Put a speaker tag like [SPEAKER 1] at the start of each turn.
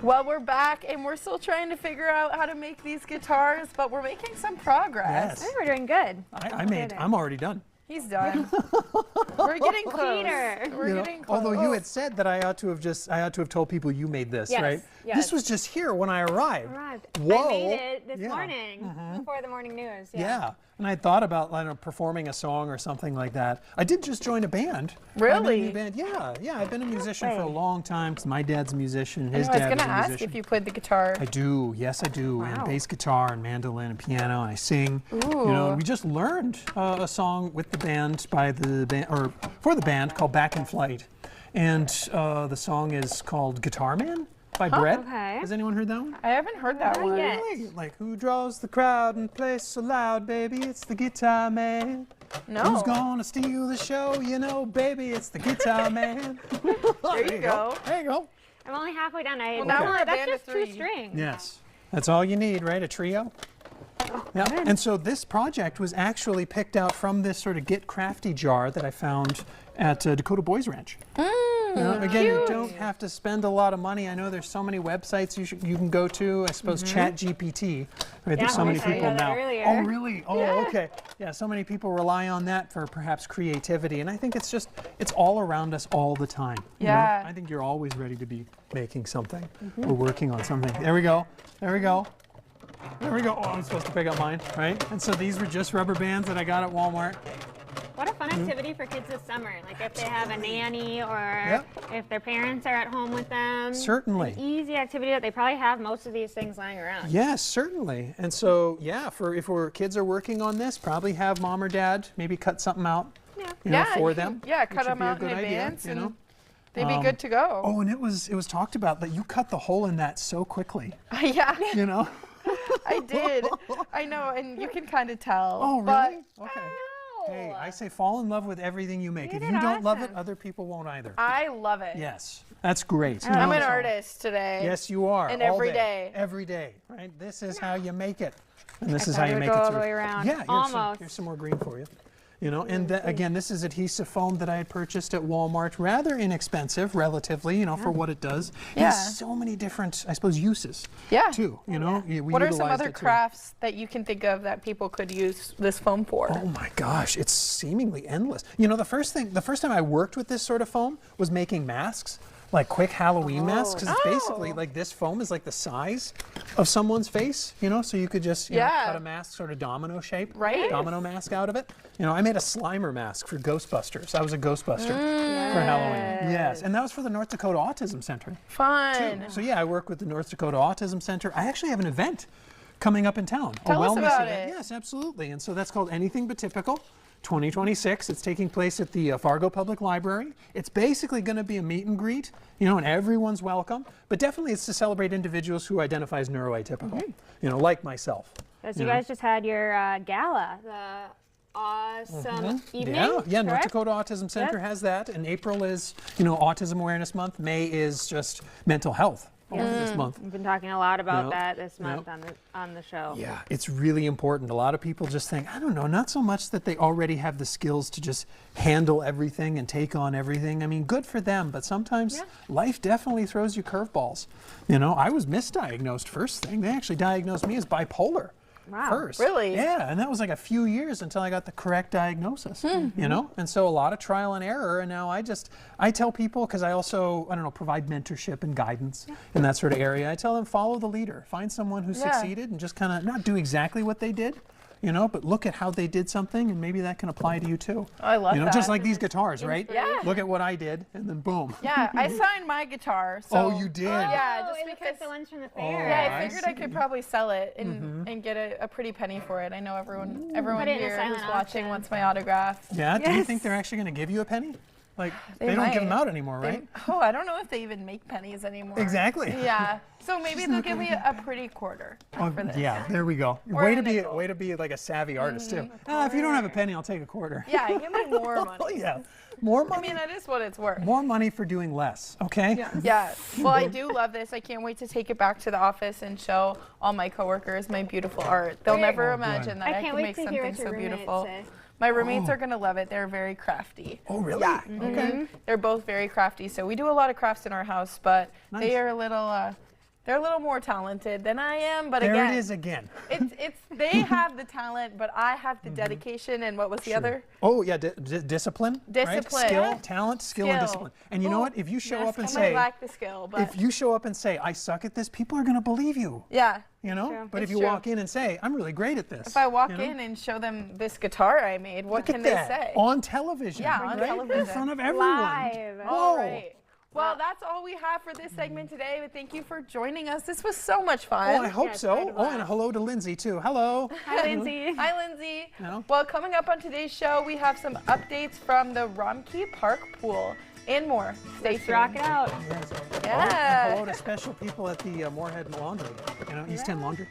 [SPEAKER 1] Well, we're back and we're still trying to figure out how to make these guitars, but we're making some progress.
[SPEAKER 2] Yes.
[SPEAKER 3] I think we're doing good.
[SPEAKER 2] I'm already done.
[SPEAKER 1] He's done. We're getting close.
[SPEAKER 3] Peter.
[SPEAKER 1] We're getting close.
[SPEAKER 2] Although you had said that I ought to have told people you made this,
[SPEAKER 3] Yes,
[SPEAKER 2] right?
[SPEAKER 3] yes.
[SPEAKER 2] This was just here when I arrived.
[SPEAKER 3] I made it this
[SPEAKER 2] Yeah.
[SPEAKER 3] morning before the morning news.
[SPEAKER 2] Yeah. And I thought about, I don't know, performing a song or something like that. I did just join a band.
[SPEAKER 1] Really?
[SPEAKER 2] I'm in a new band. Yeah. I've been a musician for a long time. 'Cause my dad's a musician. His
[SPEAKER 1] I was
[SPEAKER 2] dad
[SPEAKER 1] going
[SPEAKER 2] was
[SPEAKER 1] to
[SPEAKER 2] a
[SPEAKER 1] ask
[SPEAKER 2] musician.
[SPEAKER 1] if you played the guitar.
[SPEAKER 2] I do. Yes, I do. And bass guitar and mandolin and piano, and I sing.
[SPEAKER 1] Ooh.
[SPEAKER 2] You know, and we just learned a song with the band by the band, or for the band, called Back in Flight. And the song is called Guitar Man by Brett.
[SPEAKER 3] Okay.
[SPEAKER 2] Has anyone heard that one?
[SPEAKER 1] I haven't heard that one.
[SPEAKER 3] yet.
[SPEAKER 2] Really? Like, who draws the crowd and plays so loud, baby? It's the guitar man.
[SPEAKER 1] No.
[SPEAKER 2] Who's gonna steal the show? You know, baby, it's the guitar man.
[SPEAKER 1] There you go.
[SPEAKER 2] There you go.
[SPEAKER 3] I'm only halfway done.
[SPEAKER 1] Well, now we're a
[SPEAKER 3] that's
[SPEAKER 1] band of
[SPEAKER 3] just two
[SPEAKER 1] three.
[SPEAKER 3] strings.
[SPEAKER 2] Yes. That's all you need, right? A trio? Yeah. And so this project was actually picked out from this sort of Get Crafty jar that I found at Dakota Boys Ranch. You know, again, you don't have to spend a lot of money. I know there's so many websites you can go to. I suppose ChatGPT. Right? There's so many people now. Oh, really? Oh, okay. Yeah, so many people rely on that for perhaps creativity, and I think it's all around us all the time. you know?
[SPEAKER 1] Yeah.
[SPEAKER 2] I think you're always ready to be making something or working on something. There we go. There we go. There we go. Oh, I'm supposed to pick up mine, right? And so these were just rubber bands that I got at Walmart.
[SPEAKER 3] What a fun activity for kids this summer. Like if they have a nanny or if their parents are at home with them.
[SPEAKER 2] Certainly.
[SPEAKER 3] An easy activity that they probably have most of these things lying around.
[SPEAKER 2] Yes, certainly. And so, yeah, if our kids are working on this, probably have mom or dad maybe cut something out you know, for them.
[SPEAKER 1] Yeah,
[SPEAKER 2] which
[SPEAKER 1] cut
[SPEAKER 2] would
[SPEAKER 1] them
[SPEAKER 2] be a
[SPEAKER 1] out in
[SPEAKER 2] good idea,
[SPEAKER 1] advance
[SPEAKER 2] you
[SPEAKER 1] and
[SPEAKER 2] know?
[SPEAKER 1] they'd be good to go.
[SPEAKER 2] Oh, and it was talked about that you cut the hole in that so quickly,
[SPEAKER 1] Yeah,
[SPEAKER 2] you know?
[SPEAKER 1] I did. I know, and you can kind of tell.
[SPEAKER 2] Oh, really? Okay.
[SPEAKER 3] No.
[SPEAKER 2] Hey, I say fall in love with everything you make.
[SPEAKER 3] You
[SPEAKER 2] If
[SPEAKER 3] did
[SPEAKER 2] you don't love it,
[SPEAKER 3] awesome.
[SPEAKER 2] other people won't either.
[SPEAKER 1] I love it.
[SPEAKER 2] Yes, that's great.
[SPEAKER 1] I'm
[SPEAKER 2] You
[SPEAKER 1] an
[SPEAKER 2] know,
[SPEAKER 1] artist today.
[SPEAKER 2] Yes, you are.
[SPEAKER 1] And
[SPEAKER 2] all
[SPEAKER 1] every day.
[SPEAKER 2] Every day, right? This is how you make it. And this is
[SPEAKER 3] thought
[SPEAKER 2] how
[SPEAKER 3] it
[SPEAKER 2] you
[SPEAKER 3] would
[SPEAKER 2] make
[SPEAKER 3] go
[SPEAKER 2] it
[SPEAKER 3] all
[SPEAKER 2] through.
[SPEAKER 3] the way around.
[SPEAKER 2] Yeah,
[SPEAKER 3] Almost.
[SPEAKER 2] Here's some more green for you. You know, and again, this is adhesive foam that I had purchased at Walmart, rather inexpensive, relatively, you know, for what it does. It
[SPEAKER 1] Yeah.
[SPEAKER 2] has so many different, I suppose, uses.
[SPEAKER 1] Yeah.
[SPEAKER 2] Too, you know. We
[SPEAKER 1] What are some
[SPEAKER 2] utilized
[SPEAKER 1] other
[SPEAKER 2] it too.
[SPEAKER 1] crafts that you can think of that people could use this foam for?
[SPEAKER 2] Oh my gosh, it's seemingly endless. You know, the first time I worked with this sort of foam was making masks, like quick Halloween masks, because it's basically like this foam is like the size of someone's face, you know, so you could just you know, cut a mask sort of domino shape,
[SPEAKER 1] Right.
[SPEAKER 2] domino mask out of it. You know, I made a Slimer mask for Ghostbusters. I was a Ghostbuster for Halloween. Yes, and that was for the North Dakota Autism Center.
[SPEAKER 1] Fun.
[SPEAKER 2] So yeah, I work with the North Dakota Autism Center. I actually have an event coming up in town.
[SPEAKER 1] Tell us
[SPEAKER 2] wellness
[SPEAKER 1] about
[SPEAKER 2] event.
[SPEAKER 1] it.
[SPEAKER 2] Yes, absolutely. And so that's called Anything But Typical 2026. It's taking place at the Fargo Public Library. It's basically going to be a meet and greet, you know, and everyone's welcome. But definitely it's to celebrate individuals who identify as neurotypical, you know, like myself.
[SPEAKER 3] Because you guys just had your gala, the awesome evening.
[SPEAKER 2] Yeah, North
[SPEAKER 3] correct?
[SPEAKER 2] Dakota Autism Center has that. And April is, you know, Autism Awareness Month. May is just mental health this month.
[SPEAKER 3] We've been talking a lot about
[SPEAKER 2] Yep.
[SPEAKER 3] that this month
[SPEAKER 2] Yep.
[SPEAKER 3] on the show.
[SPEAKER 2] Yeah, it's really important. A lot of people just think, I don't know, not so much that they already have the skills to just handle everything and take on everything. I mean, good for them, but sometimes life definitely throws you curveballs. You know, I was misdiagnosed first thing. They actually diagnosed me as bipolar.
[SPEAKER 3] Wow.
[SPEAKER 2] First.
[SPEAKER 1] Really?
[SPEAKER 2] Yeah, and that was like a few years until I got the correct diagnosis, you know? And so a lot of trial and error, and now I tell people, because I also, I don't know, provide mentorship and guidance in that sort of area, I tell them follow the leader. Find someone who succeeded and just kind of not do exactly what they did, you know, but look at how they did something and maybe that can apply to you too.
[SPEAKER 1] I love
[SPEAKER 2] you know,
[SPEAKER 1] that.
[SPEAKER 2] just like these guitars, right?
[SPEAKER 1] Yeah.
[SPEAKER 2] Look at what I did and then boom.
[SPEAKER 1] Yeah, I signed my guitar. So
[SPEAKER 2] Oh, you did?
[SPEAKER 1] Yeah,
[SPEAKER 3] Oh,
[SPEAKER 1] just
[SPEAKER 3] it looks
[SPEAKER 1] because
[SPEAKER 3] like the ones from the fair.
[SPEAKER 1] Yeah, I
[SPEAKER 2] I
[SPEAKER 1] figured I
[SPEAKER 2] see.
[SPEAKER 1] could probably sell it and get a pretty penny for it. I know everyone
[SPEAKER 3] Put it in a
[SPEAKER 1] here
[SPEAKER 3] silent
[SPEAKER 1] who's watching
[SPEAKER 3] auction.
[SPEAKER 1] wants my autograph.
[SPEAKER 2] Yeah, do you
[SPEAKER 1] Yes.
[SPEAKER 2] think they're actually going to give you a penny? Like,
[SPEAKER 1] They
[SPEAKER 2] they don't give
[SPEAKER 1] might.
[SPEAKER 2] them out anymore, right?
[SPEAKER 1] Oh, I don't know if they even make pennies anymore.
[SPEAKER 2] Exactly.
[SPEAKER 1] Yeah. So maybe they'll give me a pretty quarter
[SPEAKER 2] Oh,
[SPEAKER 1] for this.
[SPEAKER 2] yeah, there we go.
[SPEAKER 1] Or
[SPEAKER 2] Way
[SPEAKER 1] a
[SPEAKER 2] to be
[SPEAKER 1] nickel.
[SPEAKER 2] way to be like a savvy artist too. If you don't have a penny, I'll take a quarter.
[SPEAKER 1] Yeah, give me more
[SPEAKER 2] Oh
[SPEAKER 1] money.
[SPEAKER 2] yeah, more
[SPEAKER 1] I
[SPEAKER 2] money.
[SPEAKER 1] mean, that is what it's worth.
[SPEAKER 2] More money for doing less. Okay.
[SPEAKER 1] Yeah. Well, I do love this. I can't wait to take it back to the office and show all my coworkers my beautiful art. They'll never imagine that I,
[SPEAKER 3] I can't
[SPEAKER 1] can
[SPEAKER 3] wait
[SPEAKER 1] make
[SPEAKER 3] to hear
[SPEAKER 1] something
[SPEAKER 3] what your
[SPEAKER 1] so
[SPEAKER 3] roommates
[SPEAKER 1] beautiful.
[SPEAKER 3] say.
[SPEAKER 1] My roommates are going to love it. They're very crafty.
[SPEAKER 2] Oh really?
[SPEAKER 1] Yeah.
[SPEAKER 2] Okay.
[SPEAKER 1] They're both very crafty. So we do a lot of crafts in our house, but
[SPEAKER 2] Nice.
[SPEAKER 1] they are a little They're a little more talented than I am, but
[SPEAKER 2] there
[SPEAKER 1] again,
[SPEAKER 2] it is again.
[SPEAKER 1] it's they have the talent, but I have the dedication. And what was the other?
[SPEAKER 2] Oh yeah, discipline.
[SPEAKER 1] Discipline.
[SPEAKER 2] Right? Skill, talent, skill, and discipline. And you know what? If you show up and
[SPEAKER 1] I
[SPEAKER 2] say,
[SPEAKER 1] might lack the skill, but
[SPEAKER 2] if you show up and say, I suck at this, people are going to believe you.
[SPEAKER 1] yeah.
[SPEAKER 2] You know?
[SPEAKER 3] True.
[SPEAKER 2] But if
[SPEAKER 1] It's
[SPEAKER 2] you
[SPEAKER 1] true.
[SPEAKER 2] walk in and say, I'm really great at this.
[SPEAKER 1] If I walk
[SPEAKER 2] you know?
[SPEAKER 1] in and show them this guitar I made, what
[SPEAKER 2] Look
[SPEAKER 1] can
[SPEAKER 2] at
[SPEAKER 1] they
[SPEAKER 2] that.
[SPEAKER 1] say?
[SPEAKER 2] On television.
[SPEAKER 1] Yeah, on
[SPEAKER 2] right?
[SPEAKER 1] television.
[SPEAKER 2] In front of everyone.
[SPEAKER 3] Live.
[SPEAKER 1] All
[SPEAKER 2] Whoa.
[SPEAKER 1] right. Well, that's all we have for this segment today, but thank you for joining us. This was so much fun.
[SPEAKER 2] Oh, I hope
[SPEAKER 3] Yes,
[SPEAKER 2] so.
[SPEAKER 3] I had a
[SPEAKER 2] Oh, and
[SPEAKER 3] blast.
[SPEAKER 2] hello to Lindsay, too. Hello.
[SPEAKER 3] Hi, Lindsay.
[SPEAKER 1] Hi, Lindsay.
[SPEAKER 2] No.
[SPEAKER 1] Well, coming up on today's show, we have some updates from the Romkey Park Pool and more. Stay
[SPEAKER 3] Let's
[SPEAKER 1] tuned.
[SPEAKER 3] rock it out.
[SPEAKER 2] Yes.
[SPEAKER 1] Yeah.
[SPEAKER 2] And hello to special people at the Moorhead Laundry, East End Laundry.